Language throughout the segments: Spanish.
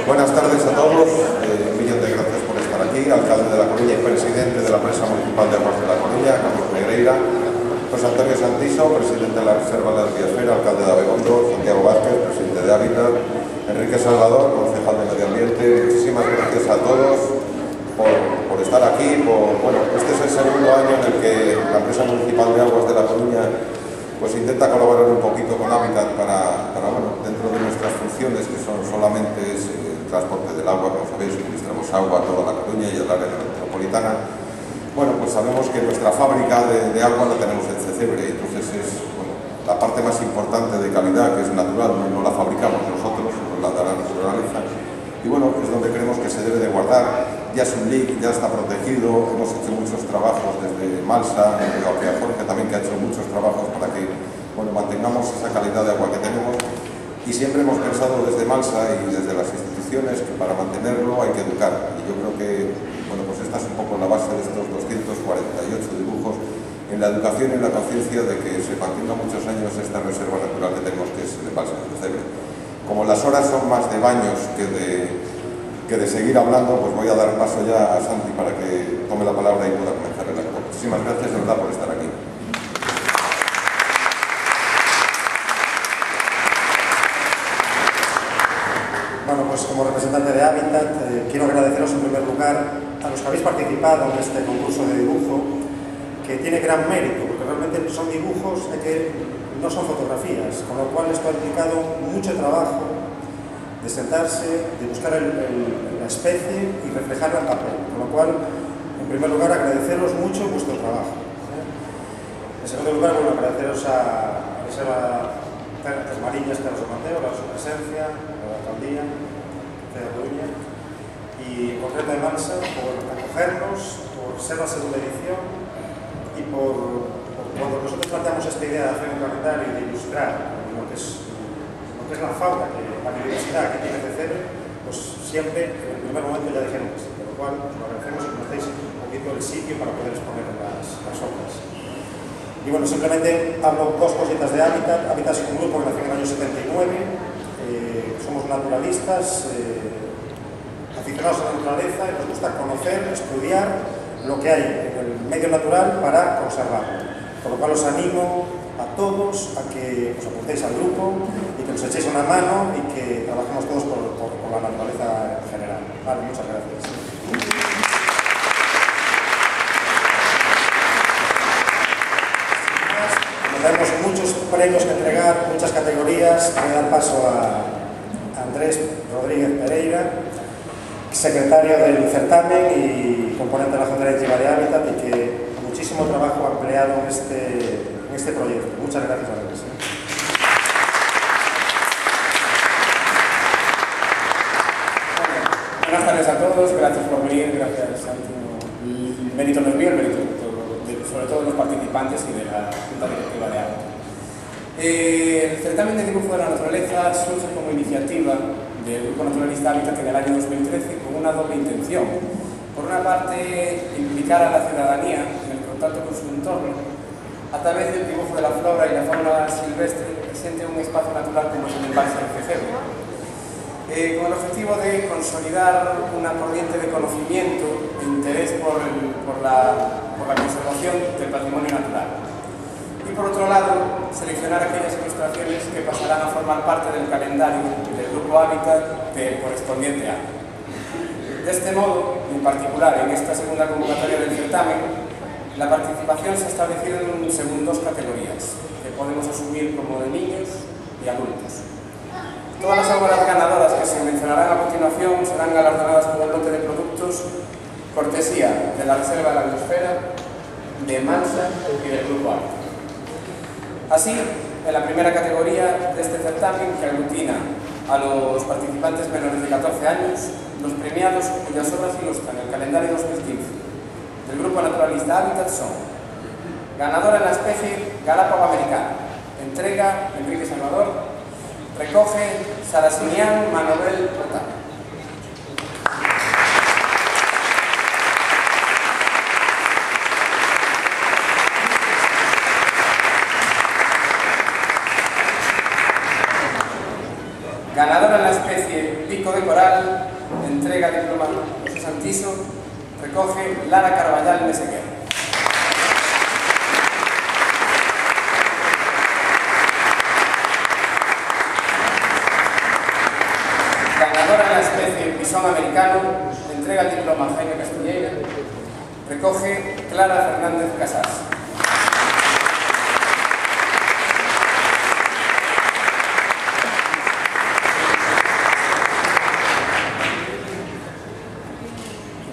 Buenas tardes a todos, un millón de gracias por estar aquí, alcalde de La Coruña y presidente de la Empresa Municipal de Aguas de La Coruña, Carlos Negreira, José Antonio Santiso, presidente de la Reserva de la Biosfera, alcalde de Abegondo, Santiago Vázquez, presidente de Hábitat, Enrique Salvador, concejal de Medio Ambiente. Muchísimas gracias a todos por estar aquí. Este es el segundo año en el que la Empresa Municipal de Aguas de La Coruña pues intenta colaborar un poquito con Hábitat para dentro de nuestras funciones, que son solamente el transporte del agua. Como sabéis, suministramos agua a toda La Coruña y al área metropolitana. Pues sabemos que nuestra fábrica de agua la tenemos en Cecebre, entonces es la parte más importante de calidad, que es natural, no la fabricamos nosotros, nos la da la naturaleza, y es donde creemos que se debe de guardar. Ya es un LIC, ya está protegido, hemos hecho muchos trabajos desde Malsa, Jorge también, que ha hecho muchos trabajos para que mantengamos esa calidad de agua que tenemos, y siempre hemos pensado desde Malsa y desde las instituciones que para mantenerlo hay que educar, y yo creo que esta es un poco la base de estos 248 dibujos, en la educación y en la conciencia de que se mantenga muchos años esta reserva natural que tenemos, que es el Balsa de Cecebre. Como las horas son más de baños que de seguir hablando, pues voy a dar paso ya a Santi para que tome la palabra y pueda comenzar el acto. Muchísimas gracias de verdad por estar aquí. Como representante de Hábitat, quiero agradeceros en primer lugar a los que habéis participado en este concurso de dibujo, que tiene gran mérito, porque realmente son dibujos que no son fotografías, con lo cual esto ha implicado mucho trabajo de sentarse, de buscar la especie y reflejarla en papel, con lo cual, en primer lugar, agradeceros mucho vuestro trabajo. En segundo lugar, agradeceros a la Reserva Terras Mariñas, Terras de Mateo, por su presencia, a la alcaldía de La Coruña y en concreto de Malsa por acogernos, por ser la segunda edición y por cuando nosotros planteamos esta idea de hacer un calendario y de ilustrar lo que es la fauna, la biodiversidad que tiene Cecebre, pues siempre en el primer momento ya dijeron que sí, por lo cual os lo agradecemos y conocéis un poquito el sitio para poder exponer las obras. Y simplemente hablo dos cositas de Hábitat. Hábitat es un grupo que nació en el año 79. Somos naturalistas, aficionados a la naturaleza, y nos gusta conocer, estudiar lo que hay en el medio natural para conservarlo. Por lo cual os animo a todos a que os apuntéis al grupo y que nos echéis una mano y que trabajemos todos por la naturaleza en general. Vale, muchas gracias. Tenemos muchos premios que entregar, muchas categorías. Voy a dar paso a Andrés Rodríguez Pereira, secretario del certamen y componente de la Junta Directiva de Hábitat, y que muchísimo trabajo ha empleado en este proyecto. Muchas gracias, Andrés. Buenas tardes a todos, gracias por venir, gracias Santi. El mérito no es mío, el mérito sobre todo de los participantes y de la Junta Directiva de Hábitat. El certamen de dibujo de la naturaleza surge como iniciativa del Grupo Naturalista Hábitat en el año 2013 con una doble intención. Por una parte, implicar a la ciudadanía en el contacto con su entorno a través del dibujo de la flora y la fauna silvestre presente un espacio natural como es el Balsa de Cecebre, con el objetivo de consolidar una corriente de conocimiento e interés por la conservación del patrimonio natural. Y por otro lado, seleccionar aquellas ilustraciones que pasarán a formar parte del calendario del Grupo Hábitat del correspondiente año. De este modo, en particular en esta segunda convocatoria del certamen, la participación se ha establecido según dos categorías, que podemos asumir como de niños y adultos. Todas las obras ganadoras que se mencionarán a continuación serán galardonadas con un lote de productos cortesía de la Reserva de la Biosfera, de Malsa y del Grupo Hábitat. Así, en la primera categoría de este certamen, que aglutina a los participantes menores de 14 años, los premiados cuyas obras ilustran el calendario 2015 del Grupo Naturalista Hábitat son: ganadora en la especie Galápago americana, entrega Enrique Salvador, recoge Sarasinian Manuel Otávio. Ganadora en la especie pico de coral, entrega diploma José Santiso, recoge Lara Carballal Meseguer. Ganadora en la especie bisón americano, entrega el diploma Jaime Castilleira, recoge Clara Fernández Casas.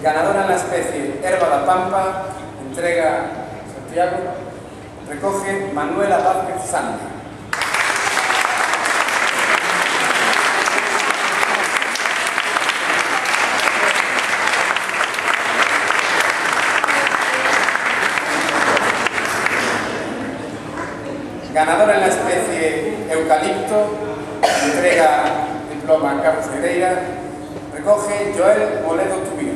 Ganadora en la especie herba da pampa, entrega Santiago, recoge Manuela Vázquez Sande. Ganadora en la especie eucalipto, entrega diploma Carlos Negreira, recoge Joel Moledo Tubío.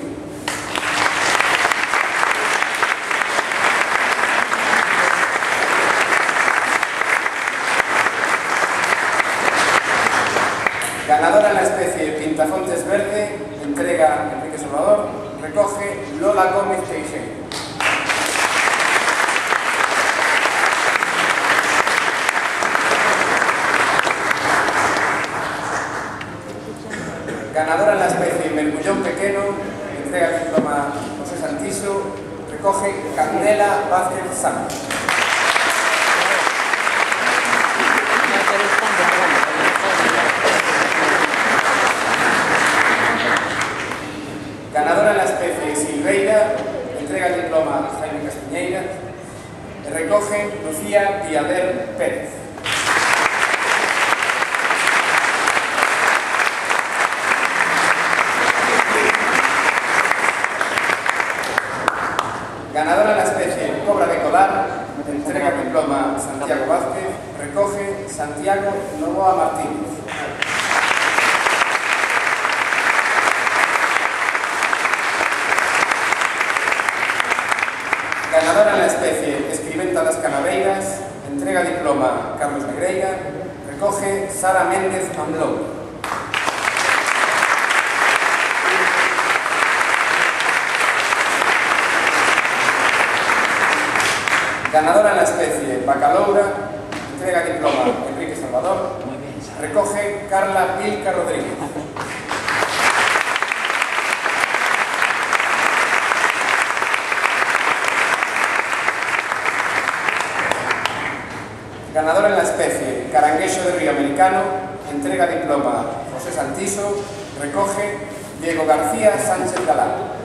Ganadora en la especie pintafontes verde, entrega Enrique Salvador, recoge Lola Gómez Teixeira. Ganadora en la especie mergullón pequeño, entrega el diploma José Santiso, recoge Candela Vázquez Sánchez. Ganadora en la especie Silveira, entrega el diploma Jaime Castiñeira, recoge Lucía Diader Pérez. Ganadora en la especie cobra de colar, entrega el diploma Santiago Vázquez, recoge Santiago Novoa Martínez. Ganadora en la especie Escriventa das Canaveiras, entrega diploma Carlos Negreira, recoge Sara Méndez Amlou. Ganadora en la especie Bacaloura, entrega diploma Enrique Salvador, recoge Carla Vilca Rodríguez. Ganadora en la especie Caranguejo de Río Americano, entrega diploma José Santiso, recoge Diego García Sánchez Galán.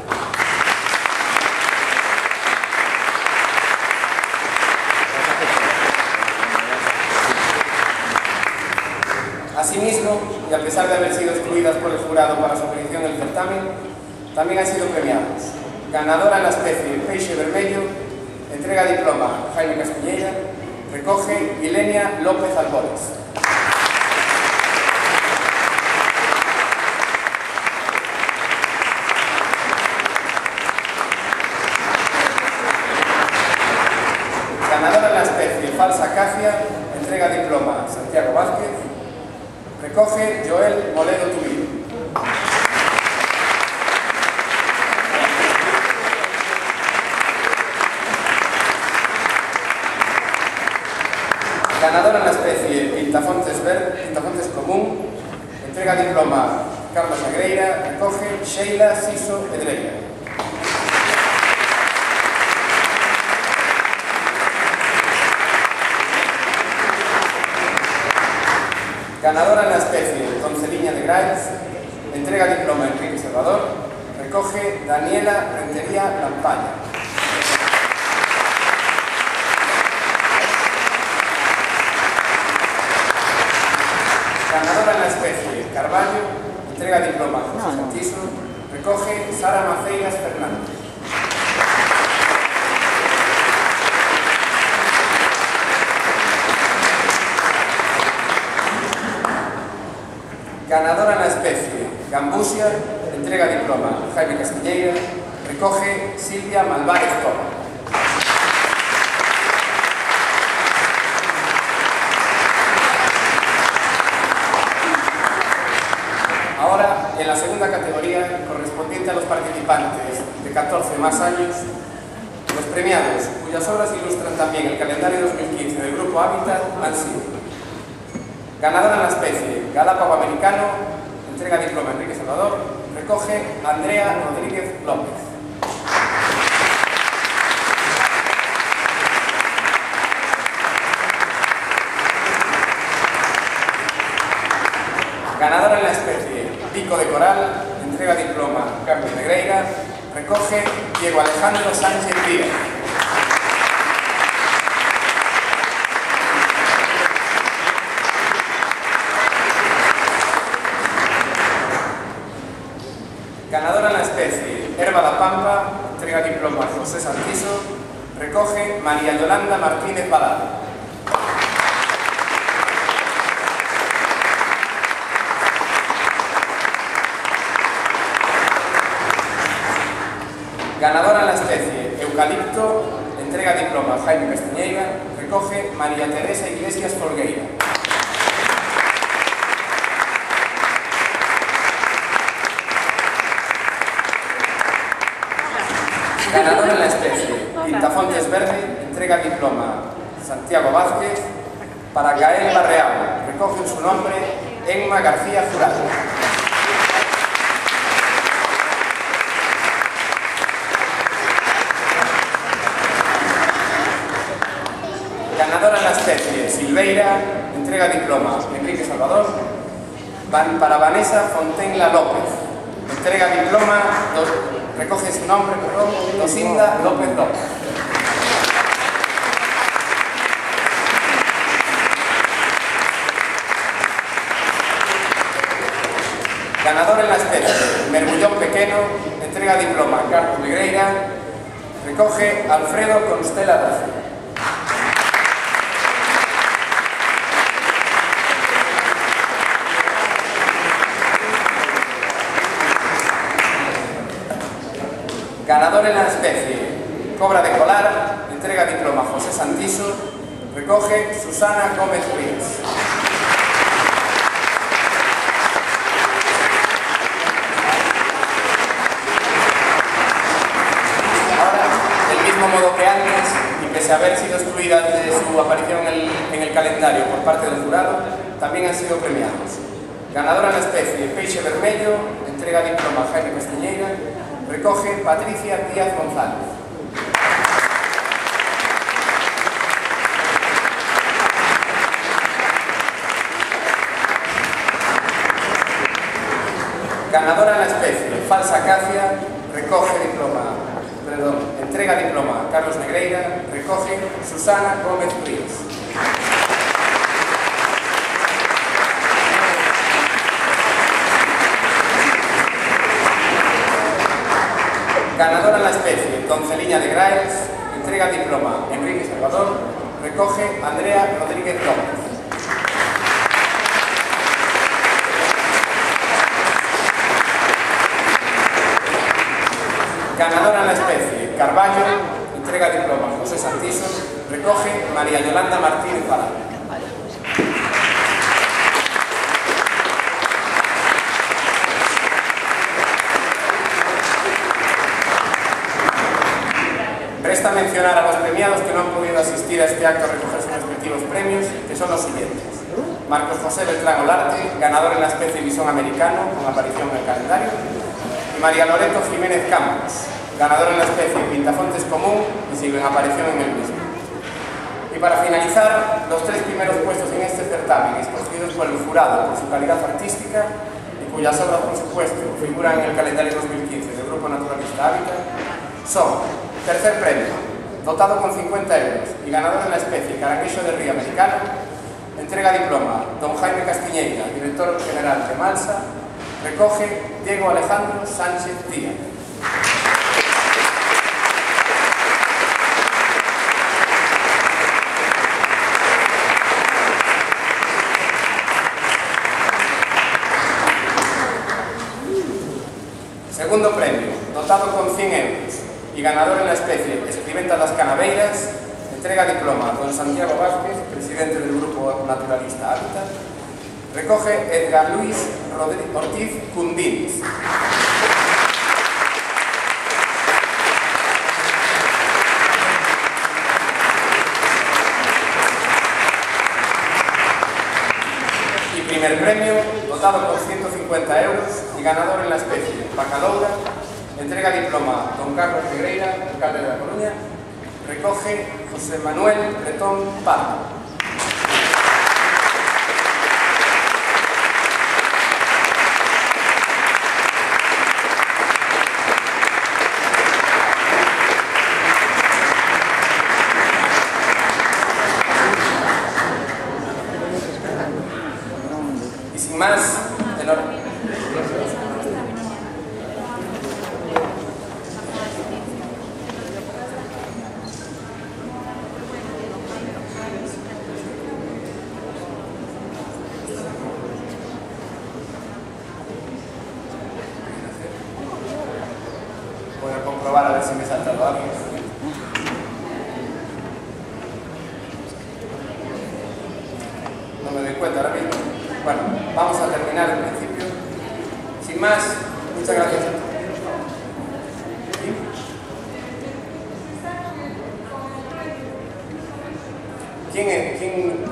Asimismo, y a pesar de haber sido excluidas por el jurado para su aparición en el certamen, también han sido premiados. Ganadora en la especie Peixe Vermelho, entrega diploma Jaime Castiñeira, recoge Ilenia López Albores. Ganadora en la especie Falsa Acacia, entrega diploma Santiago Vázquez, recoge Joel Moledo Tubío. Ganadora en la especie Pintafontes común, entrega diploma Carlos Negreira, recoge Sheila Siso Pedreira. Ganadora en la especie Donceliña de Graez, entrega diploma Enrique Salvador, recoge Daniela Rentería Lampalla. Ganadora en la especie Carballo, entrega diploma José Santiso, recoge Sara Maceiras Fernández. Ganadora en la especie Gambusia, entrega diploma Jaime Castiñeira, recoge Silvia Malvarez Toma. en la segunda categoría, correspondiente a los participantes de 14 más años, los premiados, cuyas obras ilustran también el calendario 2015 del Grupo Hábitat, han sido: ganadora en la especie, Galápago Americano, entrega diploma Enrique Salvador, recoge Andrea Rodríguez López. Ganadora en la especie, Pico de Coral, entrega diploma Carlos Negreira, recoge Diego Alejandro Sánchez Díaz. Ganadora en la especie, Herba da Pampa, entrega diploma José Santiso, recoge María Yolanda Martínez Balada. Ganadora en la especie, Eucalipto, entrega diploma Jaime Castañeira, recoge María Teresa Iglesias Folgueira. Ganadora en la especie, Pintafontes Verde, entrega diploma Santiago Vázquez, para Gael Barreal, recoge en su nombre Emma García Jurado. Ganadora en la especie, Silveira, entrega diploma Enrique Salvador, para Vanessa Fontenla López, entrega diploma, recoge su nombre, Dosinda López López. Ganadora en la especie, Mergullón Pequeno, entrega diploma Carlos Negreira, recoge Alfredo Constela Rocio. Ganador en la especie, Cobra de Colar, entrega diploma José Santiso, recoge Susana Gómez Ríos. Ahora, del mismo modo que antes, y pese a haber sido excluida de su aparición en el calendario por parte del jurado, también han sido premiados. Ganadora en la especie, Peixe Vermello, entrega diploma Jaime Castañeira, recoge Patricia Díaz González. Ganadora en la especie, Falsa Acacia, entrega diploma Carlos Negreira, recoge Susana Gómez Ríos. Ganadora en la especie, Donceliña de Graes, entrega diploma Enrique Salvador, recoge Andrea Rodríguez López. Ganadora en la especie, Carballo, entrega diploma José Santiso, recoge María Yolanda Martínez Balada. Resta mencionar a los premiados que no han podido asistir a este acto a recoger sus respectivos premios, que son los siguientes: Marcos José Beltrán Olarte, ganador en la especie Bisón Americano, con aparición en el calendario, y María Loreto Jiménez Campos, ganador en la especie Pintafontes Común y sin aparición en el mismo. Y para finalizar, los 3 primeros puestos en este certamen, escogidos por el jurado por su calidad artística y cuyas obras, por supuesto, figuran en el calendario 2015 del Grupo Naturalista Hábitat, son: tercer premio, dotado con 50 euros y ganador en la especie Caraquecho de Río Americano, entrega diploma don Jaime Castiñeira, director general de Malsa, recoge Diego Alejandro Sánchez Díaz. Segundo premio, dotado con 100 euros y ganador en la especie Escriventa das Canaveiras, entrega diploma don Santiago Vázquez, presidente del Grupo Naturalista Hábitat, Recoge Edgar Luis Ortiz Cundins. Y primer premio, dotado con 150 euros y ganador en la especie Bacaloura, entrega diploma don Carlos Negreira, alcalde de La Coruña. Recoge José Manuel Bretón Pardo. Y sin más, enhorabuena. Voy a comprobar a ver si me he saltado algo. No me doy cuenta ahora mismo. Bueno, vamos a terminar en principio. Sin más, muchas gracias. ¿Quién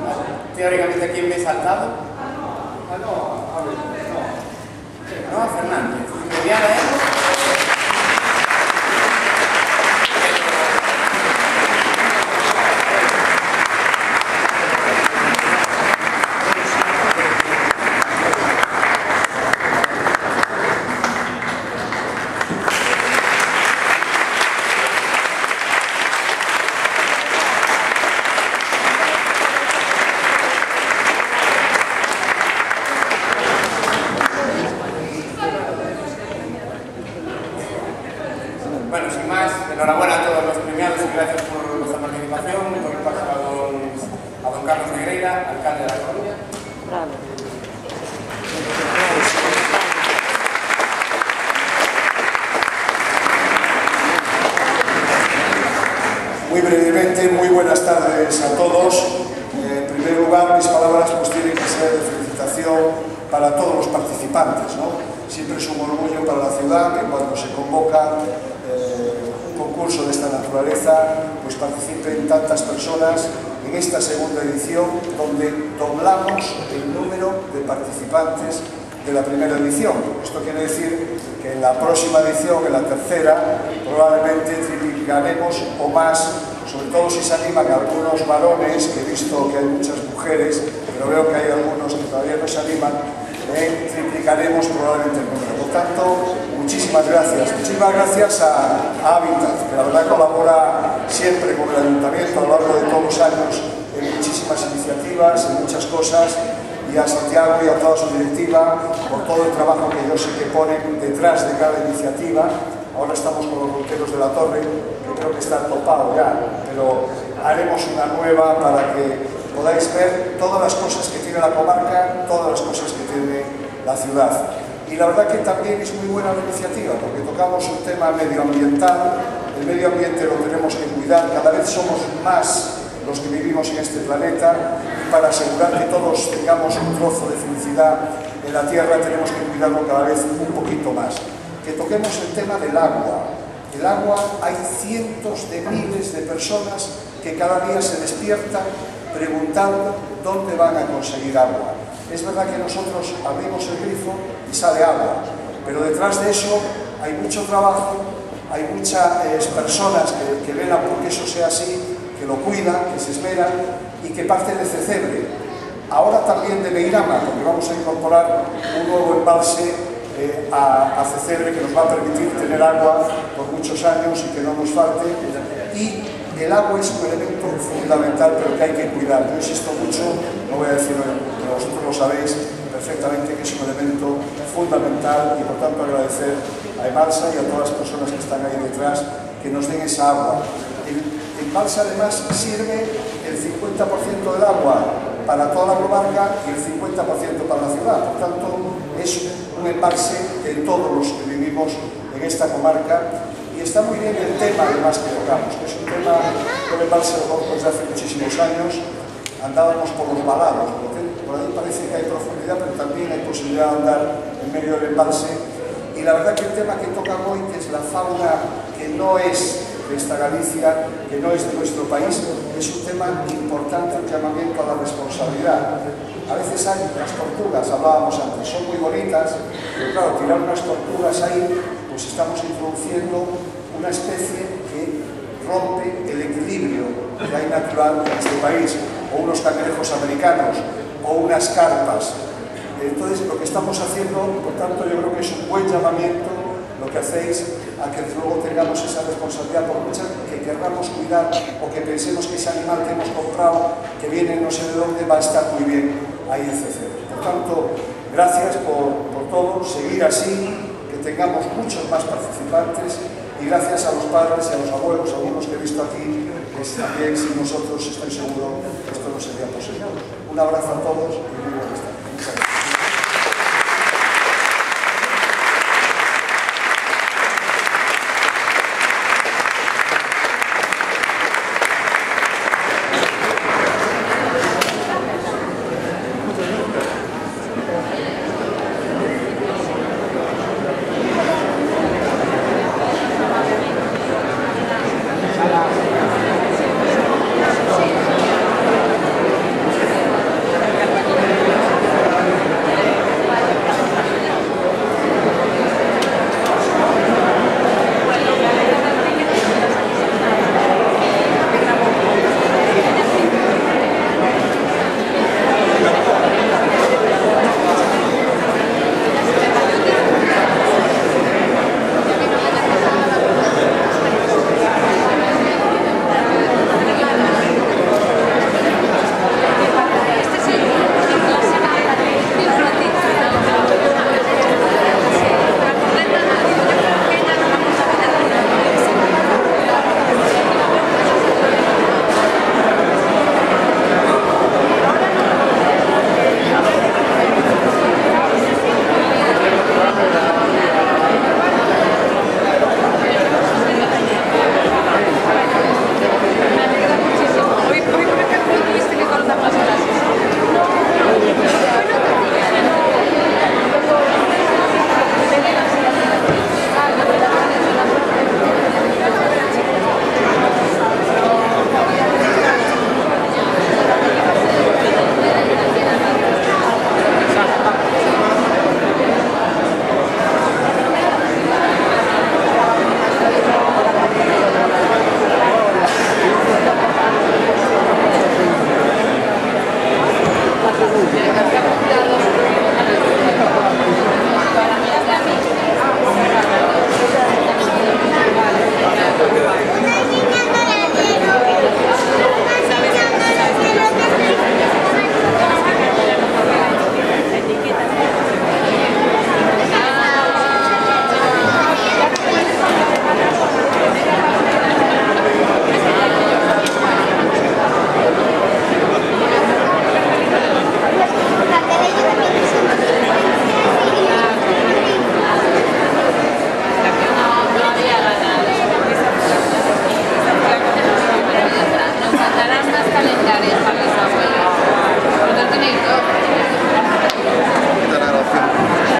teóricamente a quién me he saltado? Ah, no, a ver, no. No, a Fernández. Viviana, Bueno, sin más, enhorabuena a todos los premiados y gracias por vuestra participación, por el paso a don Carlos Negreira, alcalde de La Coruña. Bravo. Muy brevemente, muy buenas tardes a todos. En primer lugar, mis palabras pues tienen que ser de felicitación para todos los participantes, ¿no? Siempre es un orgullo para la ciudad que cuando se convoca un concurso de esta naturaleza, pues participen tantas personas en esta segunda edición, donde doblamos el número de participantes de la primera edición. Esto quiere decir que en la próxima edición, en la tercera, probablemente triplicaremos o más, sobre todo si se animan algunos varones, que he visto que hay muchas mujeres, pero veo que hay algunos que todavía no se animan, triplicaremos probablemente el número. Por tanto, muchísimas gracias. Muchísimas gracias a Habitat, que la verdad colabora siempre con el Ayuntamiento a lo largo de todos los años en muchísimas iniciativas, en muchas cosas, y a Santiago y a toda su directiva por todo el trabajo que yo sé que ponen detrás de cada iniciativa. Ahora estamos con los Ronteros de la Torre, que creo que está topado ya, pero haremos una nueva para que podáis ver todas las cosas que tiene la comarca, todas las cosas que tiene la ciudad. Y la verdad que también es muy buena la iniciativa, porque tocamos un tema medioambiental. El medio ambiente lo tenemos que cuidar, cada vez somos más los que vivimos en este planeta, y para asegurar que todos tengamos un trozo de felicidad en la Tierra tenemos que cuidarlo cada vez un poquito más. Que toquemos el tema del agua. El agua, hay cientos de miles de personas que cada día se despiertan preguntando dónde van a conseguir agua. Es verdad que nosotros abrimos el grifo y sale agua, pero detrás de eso hay mucho trabajo, hay muchas personas que velan porque eso sea así, que lo cuidan, que se esmeran y que parten de Cecebre. Ahora también de Beirama, porque vamos a incorporar un nuevo embalse a Cecebre que nos va a permitir tener agua por muchos años y que no nos falte. Y el agua es un elemento fundamental, pero que hay que cuidar. Yo insisto mucho, no voy a decirlo, pero vosotros lo sabéis perfectamente, que es un elemento fundamental, y por tanto agradecer a Emalsa y a todas las personas que están ahí detrás que nos den esa agua. El embalse además sirve el 50% del agua para toda la comarca y el 50% para la ciudad. Por tanto, es un embalse de todos los que vivimos en esta comarca. Y está muy bien el tema además que tocamos, que es un tema, el embalse lo conozco desde hace muchísimos años. Andábamos por los valados, por por ahí parece que hay profundidad, pero también hay posibilidad de andar en medio del embalse. Y la verdad que el tema que tocan hoy, que es la fauna que no es de esta Galicia, que no es de nuestro país, es un tema importante, un llamamiento a la responsabilidad. A veces hay las tortugas, hablábamos antes, son muy bonitas, pero claro, tirar unas tortugas ahí, pues estamos introduciendo una especie que rompe el equilibrio que hay natural en este país, o unos cangrejos americanos, o unas carpas. Entonces, lo que estamos haciendo, por tanto, yo creo que es un buen llamamiento lo que hacéis a que luego tengamos esa responsabilidad, por mucho que querramos cuidar o que pensemos que ese animal que hemos comprado, que viene no sé de dónde, va a estar muy bien ahí en CC. Por tanto, gracias por todo, seguir así, que tengamos muchos más participantes, y gracias a los padres y a los abuelos, algunos que he visto aquí, que también sin nosotros estoy seguro que esto no sería posible. Un abrazo a todos y muy